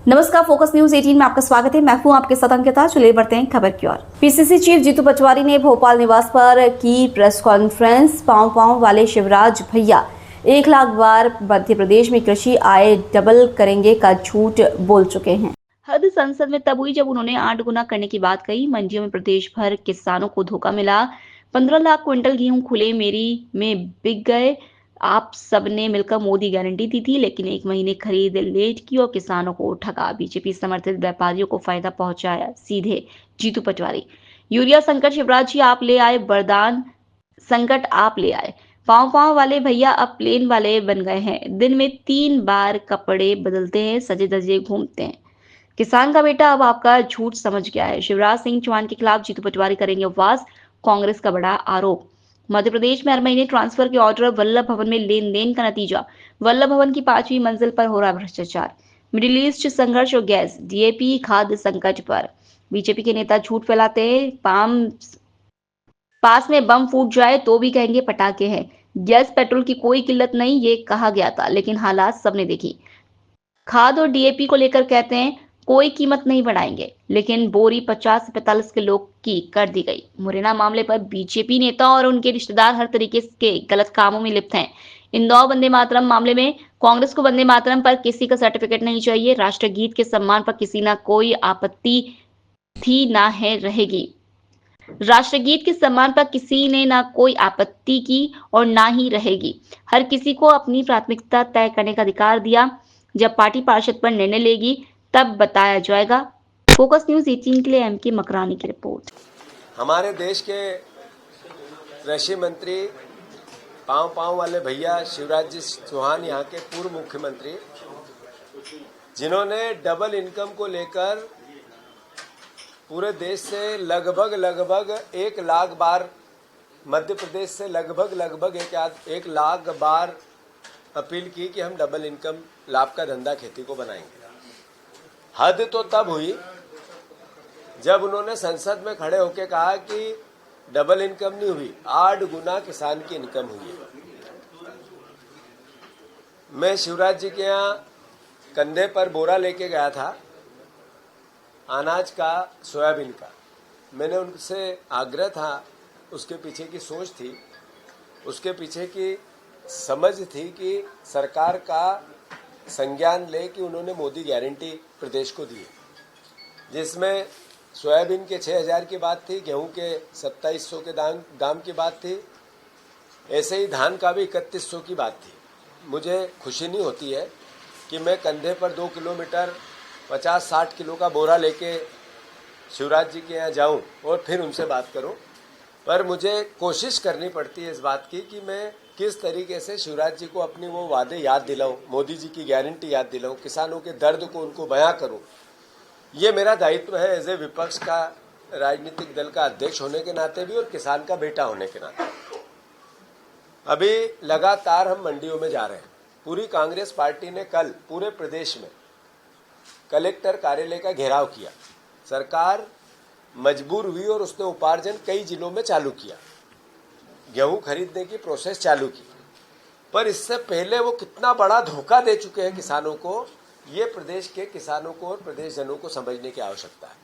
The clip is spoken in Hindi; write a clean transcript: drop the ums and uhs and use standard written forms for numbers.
नमस्कार, फोकस न्यूज 18 में आपका स्वागत है। मैं हूं आपके साथ अंकिता। चलिए बढ़ते हैं खबर की ओर। पीसीसी चीफ जीतू पटवारी ने भोपाल निवास पर की प्रेस कॉन्फ्रेंस। पांव वाले शिवराज भैया 1 लाख बार मध्य प्रदेश में कृषि आय डबल करेंगे का झूठ बोल चुके हैं। हद संसद में तब हुई जब उन्होंने 8 गुना करने की बात कही। मंडियों में प्रदेश भर किसानों को धोखा मिला। 15 लाख क्विंटल गेहूं खुले मेरी में बिक गए। आप सबने मिलकर मोदी गारंटी दी थी, लेकिन 1 महीने खरीद लेट की और किसानों को ठगा। बीजेपी समर्थित व्यापारियों को फायदा पहुंचाया, सीधे जीतू पटवारी। यूरिया संकट शिवराज जी आप ले आए, वरदान संकट आप ले आए। पांव वाले भैया अब प्लेन वाले बन गए हैं। दिन में 3 बार कपड़े बदलते हैं, सजे धजे घूमते हैं। किसान का बेटा अब आपका झूठ समझ गया है। शिवराज सिंह चौहान के खिलाफ जीतू पटवारी करेंगे उपवास, कांग्रेस का बड़ा आरोप। मध्य प्रदेश में हर महीने ट्रांसफर के ऑर्डर, वल्लभ भवन में लेन देन का नतीजा। वल्लभ भवन की 5वीं मंजिल पर हो रहा भ्रष्टाचार। मिडिल ईस्ट संघर्ष और गैस, डीएपी खाद्य संकट पर बीजेपी के नेता झूठ फैलाते हैं। पास में बम फूट जाए तो भी कहेंगे पटाखे हैं। गैस पेट्रोल की कोई किल्लत नहीं, ये कहा गया था, लेकिन हालात सबने देखी। खाद और डीएपी को लेकर कहते हैं कोई कीमत नहीं बढ़ाएंगे, लेकिन बोरी 50 से 45 किलो की कर दी गई। मुरैना मामले पर बीजेपी नेता और उनके रिश्तेदार हर तरीके के गलत कामों में लिप्त हैं। इंदौर वंदे मातरम मामले में कांग्रेस को वंदे मातरम पर किसी का सर्टिफिकेट नहीं चाहिए। राष्ट्रगीत के सम्मान पर किसी ना कोई आपत्ति थी ना है रहेगी। राष्ट्रगीत के सम्मान पर किसी ने ना कोई आपत्ति की और ना ही रहेगी। हर किसी को अपनी प्राथमिकता तय करने का अधिकार दिया। जब पार्टी पार्षद पर निर्णय लेगी तब बताया जाएगा। फोकस न्यूज 18 के लिए एम के मकरानी की रिपोर्ट। हमारे देश के कृषि मंत्री पांव वाले भैया शिवराज जी चौहान, यहाँ के पूर्व मुख्यमंत्री, जिन्होंने डबल इनकम को लेकर पूरे देश से लगभग 1 लाख बार, मध्य प्रदेश से लगभग 1 लाख बार अपील की कि हम डबल इनकम लाभ का धंधा खेती को बनाएंगे। हद तो तब हुई जब उन्होंने संसद में खड़े होकर कहा कि डबल इनकम नहीं हुई, 8 गुना किसान की इनकम हुई है। मैं शिवराज जी के यहाँ कंधे पर बोरा लेके गया था, अनाज का, सोयाबीन का। मैंने उनसे आग्रह था, उसके पीछे की सोच थी, उसके पीछे की समझ थी कि सरकार का संज्ञान ले कि उन्होंने मोदी गारंटी प्रदेश को दी, जिसमें सोयाबीन के 6,000 की बात थी, गेहूं के 2700 के दाम की बात थी, ऐसे ही धान का भी 3100 की बात थी। मुझे खुशी नहीं होती है कि मैं कंधे पर 2 किलोमीटर 50-60 किलो का बोरा लेके शिवराज जी के यहाँ जाऊं और फिर उनसे बात करूं, पर मुझे कोशिश करनी पड़ती है इस बात की कि मैं किस तरीके से शिवराज जी को अपनी वो वादे याद दिलाऊं, मोदी जी की गारंटी याद दिलाऊं, किसानों के दर्द को उनको बयां करूं। ये मेरा दायित्व है एज ए विपक्ष का, राजनीतिक दल का अध्यक्ष होने के नाते भी और किसान का बेटा होने के नाते। अभी लगातार हम मंडियों में जा रहे हैं। पूरी कांग्रेस पार्टी ने कल पूरे प्रदेश में कलेक्टर कार्यालय का घेराव किया। सरकार मजबूर हुई और उसने उपार्जन कई जिलों में चालू किया, गेहूं खरीदने की प्रोसेस चालू की। पर इससे पहले वो कितना बड़ा धोखा दे चुके हैं किसानों को, ये प्रदेश के किसानों को और प्रदेश जनों को समझने की आवश्यकता है।